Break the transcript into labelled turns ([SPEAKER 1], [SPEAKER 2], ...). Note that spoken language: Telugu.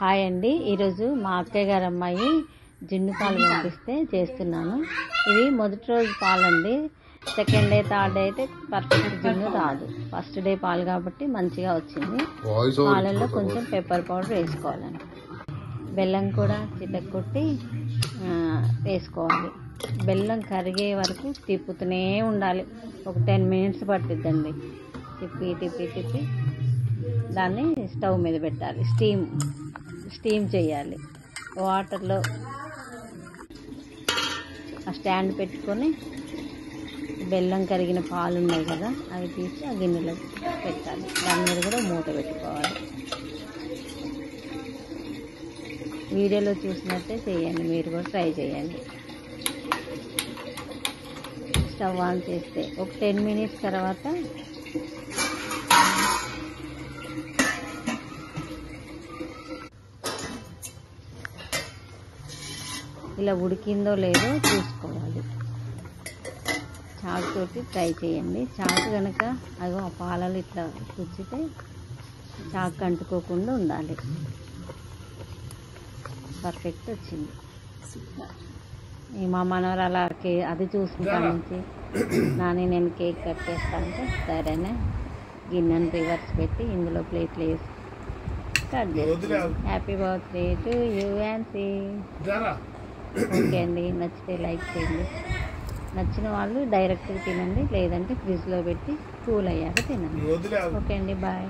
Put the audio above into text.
[SPEAKER 1] హాయ్ అండి, ఈరోజు మా అక్కయ్య గారు అమ్మాయి జున్ను పాలు పంపిస్తే చేస్తున్నాను. ఇవి మొదటి రోజు పాలండి. సెకండ్ డే థర్డ్ డే అయితే పర్ఫెక్ట్ జున్ను రాదు. ఫస్ట్ డే పాలు కాబట్టి మంచిగా వచ్చింది. పాలల్లో కొంచెం పెప్పర్ పౌడర్ వేసుకోవాలండి. బెల్లం కూడా చితక్కొట్టి వేసుకోవాలి. బెల్లం కరిగే వరకు తిప్పుతూనే ఉండాలి. ఒక 10 minutes పట్టిద్దండి. తిప్పి దాన్ని స్టవ్ మీద పెట్టాలి. స్టీమ్ చేయాలి. వాటర్లో ఆ స్టాండ్ పెట్టుకొని బెల్లం కరిగిన పాలు ఉన్నాయి కదా, అవి తీసి ఆ గిన్నెలో పెట్టాలి. దాని మీద కూడా మూత పెట్టుకోవాలి. వీడియోలో చూసినట్టే చేయండి, మీరు కూడా ట్రై చేయండి. స్టవ్ ఆన్ చేస్తే ఒక 10 minutes తర్వాత ఇలా ఉడికిందో లేదో చూసుకోవాలి. చాకు తోటి ట్రై చేయండి. చాకు కనుక అవి ఆ పాలలు ఇట్లా గుచ్చితే చాకు అంటుకోకుండా ఉండాలి. పర్ఫెక్ట్ వచ్చింది. మా మనవరాలు అది చూసుకుంటా నుంచి నేను కేక్ కట్ చేస్తా అంటే సరేనే గిన్నెను రివర్స్ పెట్టి ఇందులో ప్లేట్లు వేసి కట్ చేస్తాను. Happy birthday to you ANSI. Okay అండి, నచ్చితే లైక్ చేయండి. నచ్చిన వాళ్ళు డైరెక్ట్గా తినండి, లేదంటే ఫ్రిడ్జ్లో పెట్టి కూల్ అయ్యాక తినండి. ఓకే అండి, బాయ్.